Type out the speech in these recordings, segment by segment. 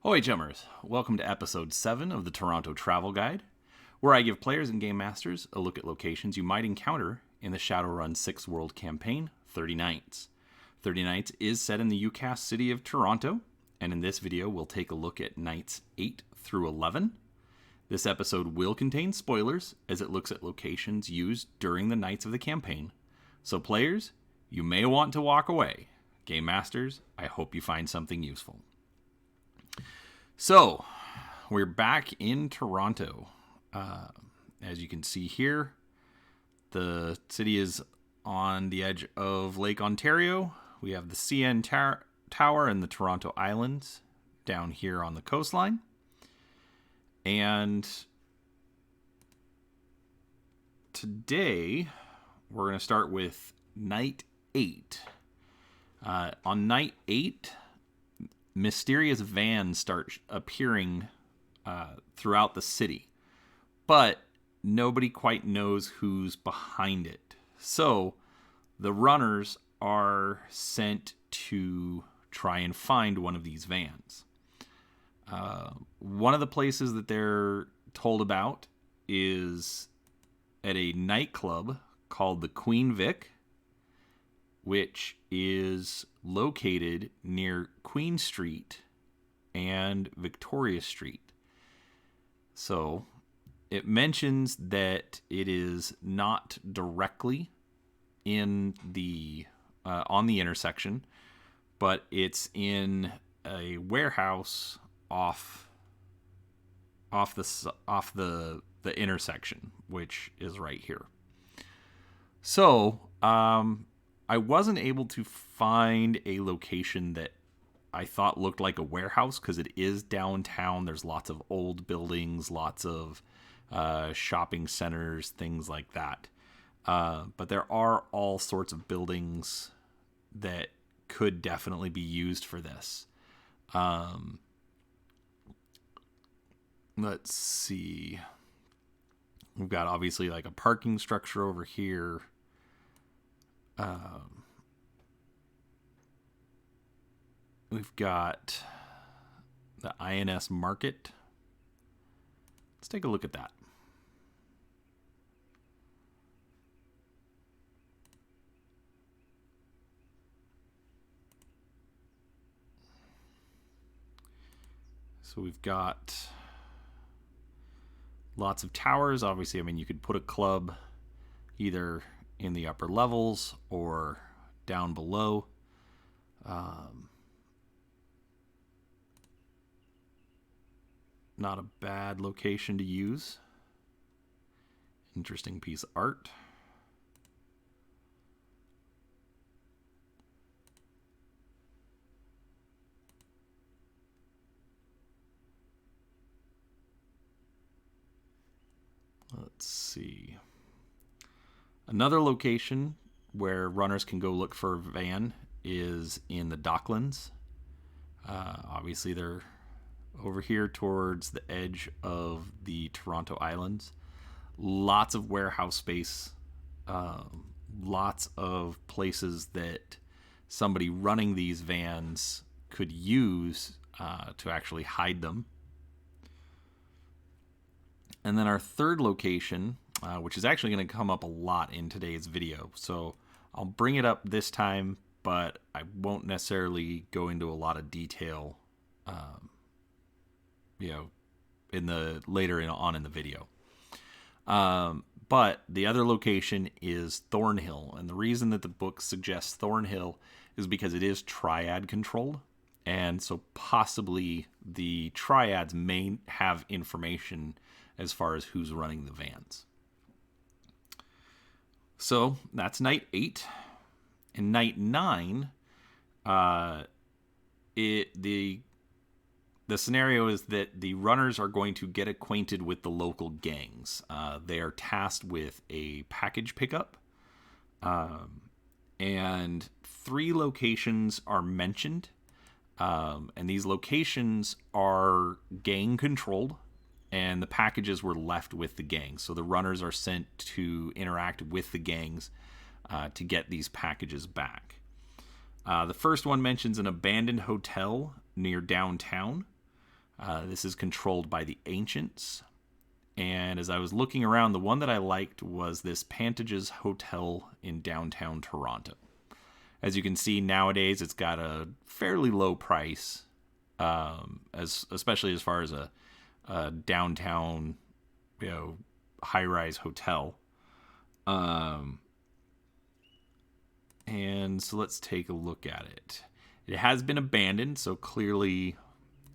Ahoy Jummers! Welcome to episode 7 of the Toronto Travel Guide, where I give players and game masters a look at locations you might encounter in the Shadowrun 6 World Campaign, 30 Nights. 30 Nights is set in the UCAS city of Toronto, and in this video we'll take a look at Nights 8 through 11. This episode will contain spoilers, as it looks at locations used during the nights of the campaign, so players, you may want to walk away. Game masters, I hope you find something useful. So, we're back in Toronto. As you can see here, the city is on the edge of Lake Ontario. We have the CN Tower and the Toronto Islands down here on the coastline. And today, we're going to start with Night 8. On Night 8, mysterious vans start appearing throughout the city, but nobody quite knows who's behind it. So the runners are sent to try and find one of these vans. One of the places that they're told about is at a nightclub called the Queen Vic, which is located near Queen Street and Victoria Street. So it mentions that it is not directly in the on the intersection, but it's in a warehouse off the intersection, which is right here. So I wasn't able to find a location that I thought looked like a warehouse because it is downtown. There's lots of old buildings, lots of shopping centers, things like that. But there are all sorts of buildings that could definitely be used for this. Let's see. We've got obviously like a parking structure over here. We've got the INS Market. Let's take a look at that. So we've got lots of towers. Obviously, I mean, you could put a club either in the upper levels or down below. Not a bad location to use. Interesting piece of art. Let's see. Another location where runners can go look for a van is in the Docklands. Obviously, they're over here towards the edge of the Toronto Islands. Lots of warehouse space. Lots of places that somebody running these vans could use to actually hide them. And then our third location, which is actually going to come up a lot in today's video. So I'll bring it up this time, but I won't necessarily go into a lot of detail, in the later on in the video. But the other location is Thornhill. And the reason that the book suggests Thornhill is because it is triad controlled. And so possibly the triads may have information as far as who's running the vans. So that's night 8. In night 9, the scenario is that the runners are going to get acquainted with the local gangs. They are tasked with a package pickup. And 3 locations are mentioned. And these locations are gang controlled. And the packages were left with the gangs. So the runners are sent to interact with the gangs to get these packages back. The first one mentions an abandoned hotel near downtown. This is controlled by the Ancients. And as I was looking around, the one that I liked was this Pantages Hotel in downtown Toronto. As you can see, nowadays it's got a fairly low price, especially as far as a downtown, high-rise hotel. And so let's take a look at it. It has been abandoned, so clearly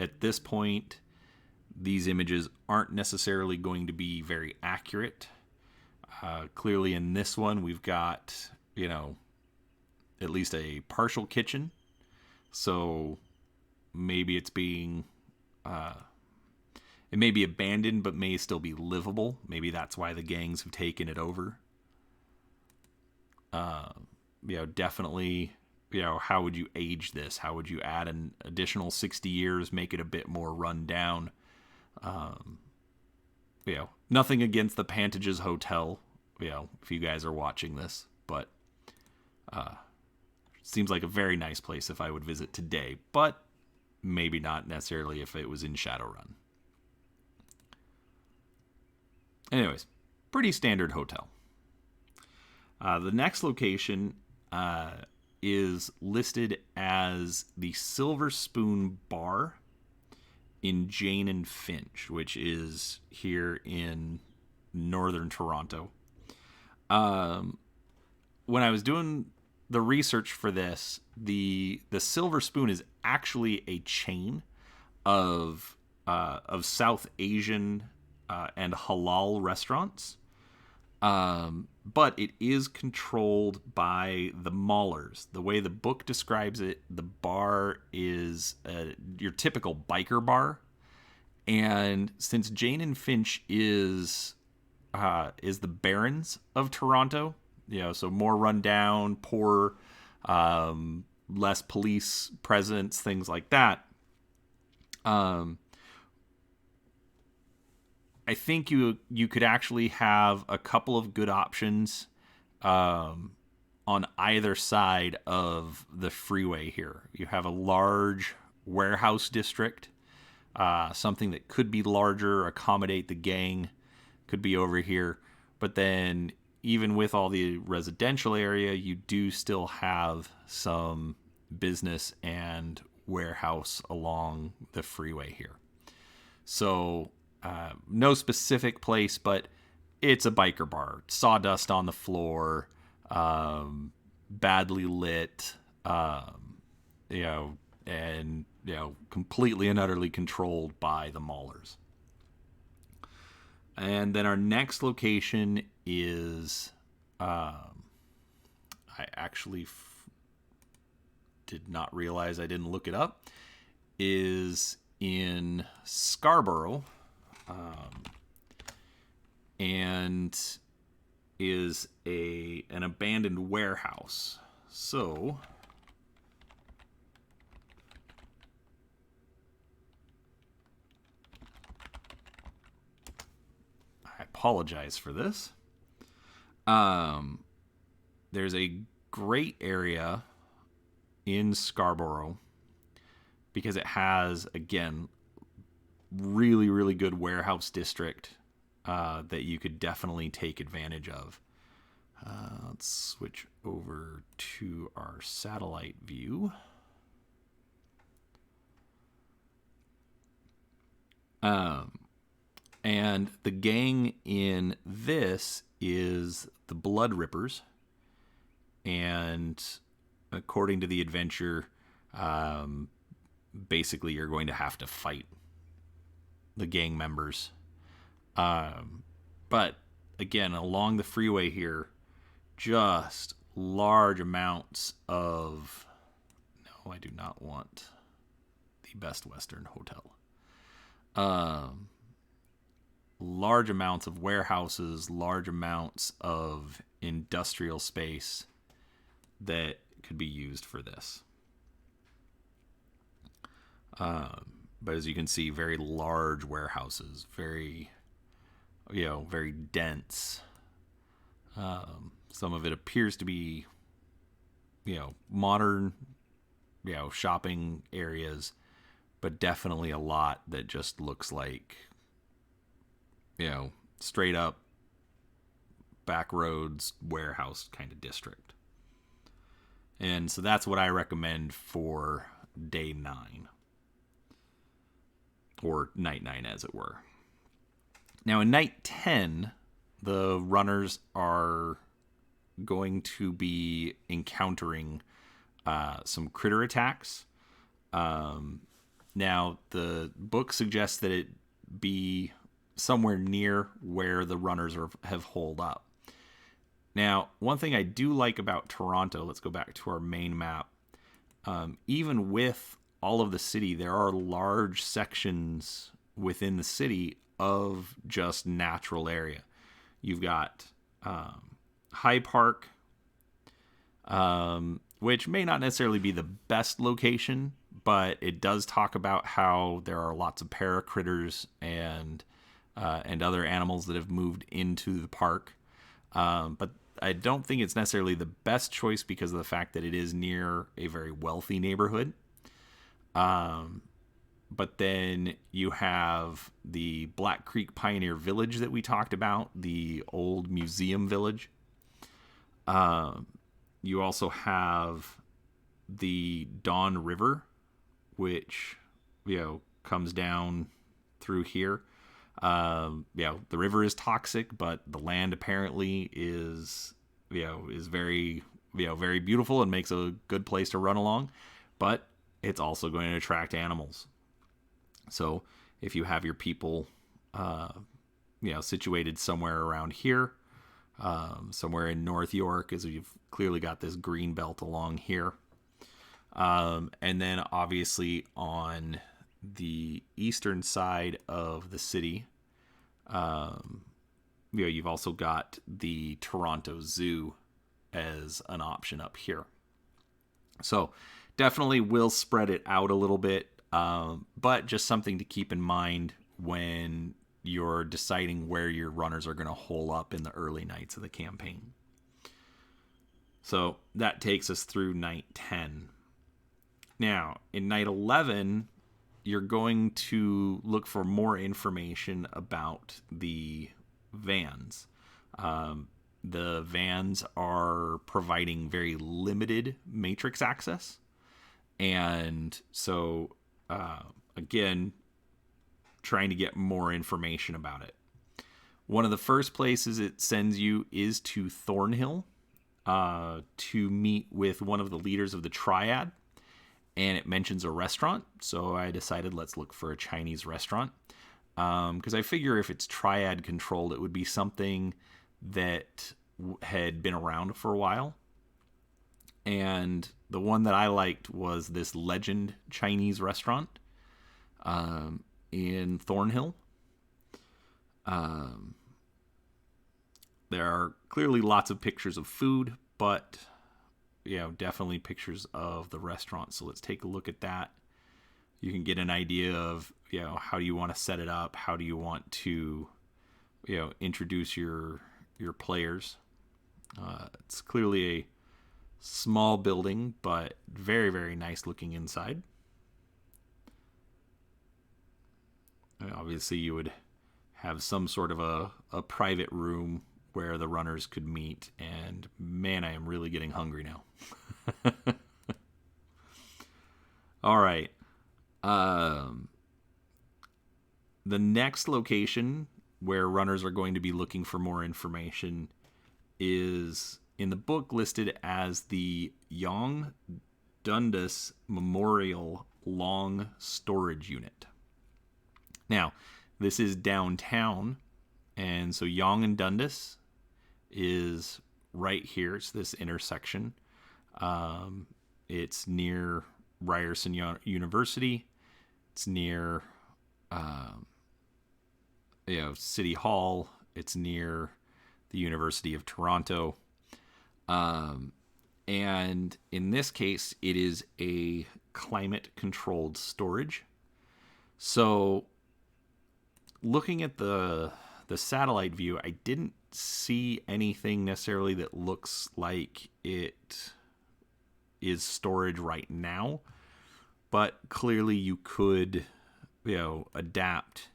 at this point, these images aren't necessarily going to be very accurate. Clearly in this one, we've got, at least a partial kitchen. So maybe it's being, it may be abandoned, but may still be livable. Maybe that's why the gangs have taken it over. Definitely, how would you age this? How would you add an additional 60 years, make it a bit more run down? Nothing against the Pantages Hotel, if you guys are watching this, but seems like a very nice place if I would visit today, but maybe not necessarily if it was in Shadowrun. Anyways, pretty standard hotel. The next location is listed as the Silver Spoon Bar in Jane and Finch, which is here in northern Toronto. When I was doing the research for this, the Silver Spoon is actually a chain of South Asian and halal restaurants. But it is controlled by the Maulers. The way the book describes it, the bar is your typical biker bar. And since Jane and Finch is the Barons of Toronto, so more rundown, poor, less police presence, things like that. I think you could actually have a couple of good options on either side of the freeway here. You have a large warehouse district, something that could be larger, accommodate the gang, could be over here. But then even with all the residential area, you do still have some business and warehouse along the freeway here. So no specific place, but it's a biker bar. Sawdust on the floor, badly lit, and completely and utterly controlled by the Maulers. And then our next location is, I actually did not realize I didn't look it up, is in Scarborough. And is an abandoned warehouse. So I apologize for this. There's a great area in Scarborough because it has, again, really, really good warehouse district that you could definitely take advantage of. Let's switch over to our satellite view. And the gang in this is the Blood Rippers. And according to the adventure, basically you're going to have to fight the gang members. But again, along the freeway here, just large amounts of, no, I do not want the Best Western Hotel. Large amounts of warehouses, large amounts of industrial space that could be used for this. But as you can see, very large warehouses, very dense. Some of it appears to be, modern, shopping areas, but definitely a lot that just looks like, straight up back roads, warehouse kind of district. And so that's what I recommend for day 9. Or night 9, as it were. Now, in night 10, the runners are going to be encountering some critter attacks. Now, the book suggests that it be somewhere near where the runners have holed up. Now, one thing I do like about Toronto, let's go back to our main map. Even with all of the city, there are large sections within the city of just natural area. You've got High Park, which may not necessarily be the best location, but it does talk about how there are lots of paracritters and other animals that have moved into the park. But I don't think it's necessarily the best choice because of the fact that it is near a very wealthy neighborhood. But then you have the Black Creek Pioneer Village that we talked about, the old museum village. You also have the Dawn River, which, comes down through here. The river is toxic, but the land apparently is very, very beautiful and makes a good place to run along. But it's also going to attract animals. So if you have your people, situated somewhere around here, somewhere in North York, as you've clearly got this green belt along here. And then obviously on the eastern side of the city, you've also got the Toronto Zoo as an option up here. So definitely will spread it out a little bit, but just something to keep in mind when you're deciding where your runners are going to hole up in the early nights of the campaign. So that takes us through night 10. Now, in night 11, you're going to look for more information about the vans. The vans are providing very limited matrix access. And so, again, trying to get more information about it. One of the first places it sends you is to Thornhill to meet with one of the leaders of the Triad. And it mentions a restaurant, so I decided let's look for a Chinese restaurant. Because I figure if it's Triad controlled, it would be something that had been around for a while. And the one that I liked was this Legend Chinese restaurant in Thornhill. There are clearly lots of pictures of food, but definitely pictures of the restaurant. So let's take a look at that. You can get an idea of, how do you want to set it up? How do you want to, introduce your players? It's clearly a small building, but very, very nice looking inside. Obviously, you would have some sort of a private room where the runners could meet, and man, I am really getting hungry now. All right. The next location where runners are going to be looking for more information is in the book listed as the Yonge Dundas Memorial Long Storage Unit. Now, this is downtown, and so Yonge and Dundas is right here. It's this intersection. It's near Ryerson University. It's near City Hall. It's near the University of Toronto. And in this case, it is a climate-controlled storage. So looking at the satellite view, I didn't see anything necessarily that looks like it is storage right now. but clearly you could, adapt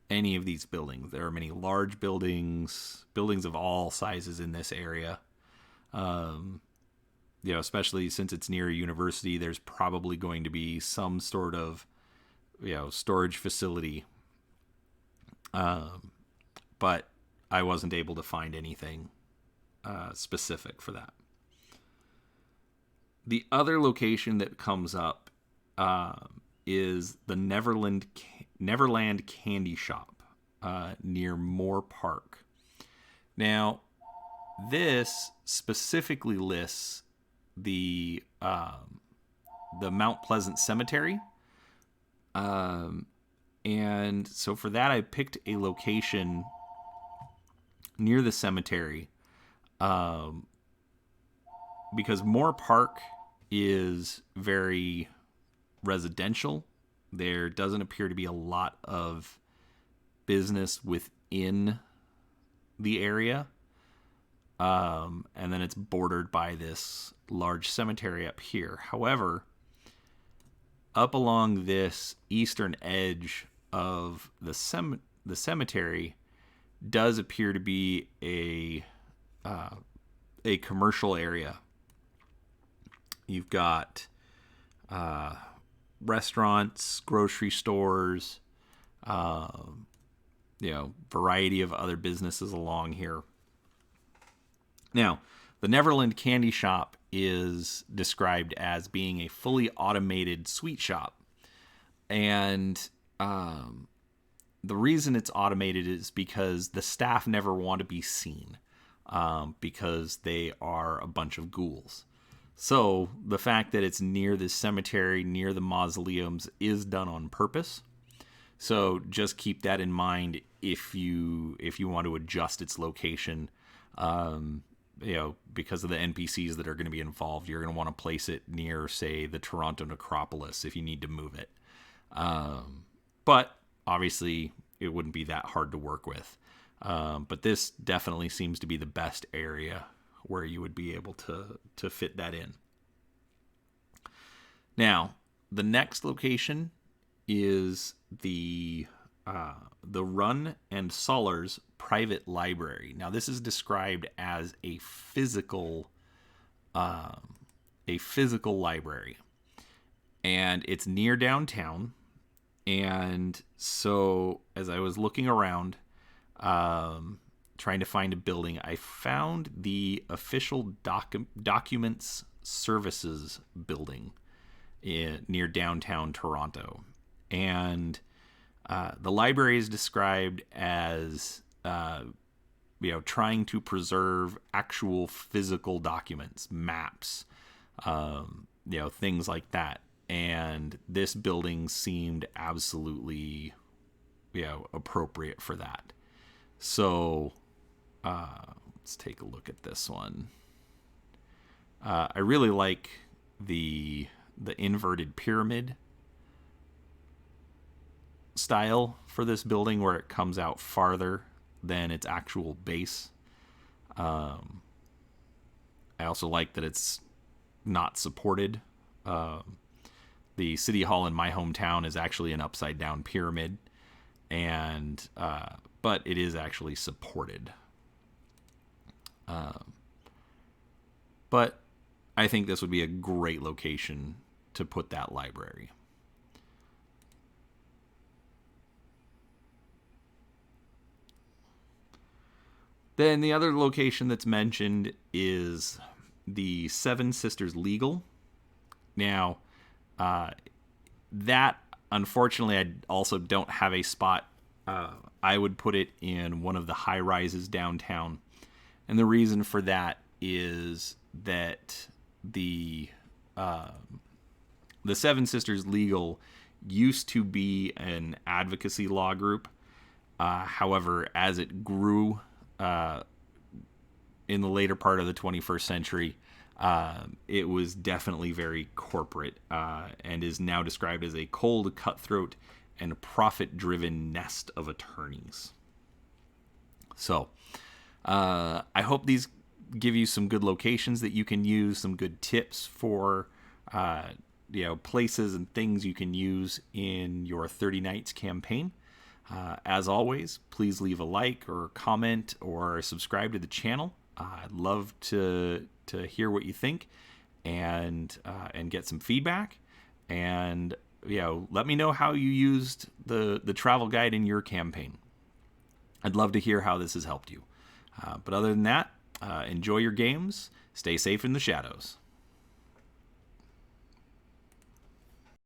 any of these buildings. There are many large buildings of all sizes in this area. Especially since it's near a university, there's probably going to be some sort of, storage facility. But I wasn't able to find anything specific for that. The other location that comes up is the Neverland Candy Shop near Moorpark. Now, this specifically lists the Mount Pleasant Cemetery, and so for that I picked a location near the cemetery, because Moorpark is very residential. There doesn't appear to be a lot of business within the area. And then it's bordered by this large cemetery up here. However, up along this eastern edge of the cemetery does appear to be a commercial area. You've got restaurants, grocery stores, variety of other businesses along here. Now, the Neverland Candy Shop is described as being a fully automated sweet shop. And the reason it's automated is because the staff never want to be seen, because they are a bunch of ghouls. So the fact that it's near the cemetery, near the mausoleums, is done on purpose. So just keep that in mind if you want to adjust its location. Because of the NPCs that are going to be involved, you're going to want to place it near, say, the Toronto necropolis if you need to move it. But obviously, it wouldn't be that hard to work with. But this definitely seems to be the best area where you would be able to fit that in. Now, the next location is the Run and Sollers private library. Now, this is described as a physical library, and it's near downtown. And so, as I was looking around, trying to find a building, I found the official documents services building near downtown Toronto, and the library is described as trying to preserve actual physical documents, maps, things like that. And this building seemed absolutely, appropriate for that. So let's take a look at this one. I really like the inverted pyramid style for this building, where it comes out farther than its actual base. I also like that it's not supported. The city hall in my hometown is actually an upside down pyramid, and but it is actually supported. But I think this would be a great location to put that library. Then the other location that's mentioned is the Seven Sisters Legal. Now, that, unfortunately, I also don't have a spot. I would put it in one of the high rises downtown. And the reason for that is that the Seven Sisters Legal used to be an advocacy law group. However, as it grew in the later part of the 21st century, it was definitely very corporate, and is now described as a cold, cutthroat, and profit-driven nest of attorneys. So, I hope these give you some good locations that you can use, some good tips for places and things you can use in your 30 Nights campaign. As always, please leave a like or comment or subscribe to the channel. I'd love to hear what you think and get some feedback. And let me know how you used the travel guide in your campaign. I'd love to hear how this has helped you. But other than that, enjoy your games. Stay safe in the shadows.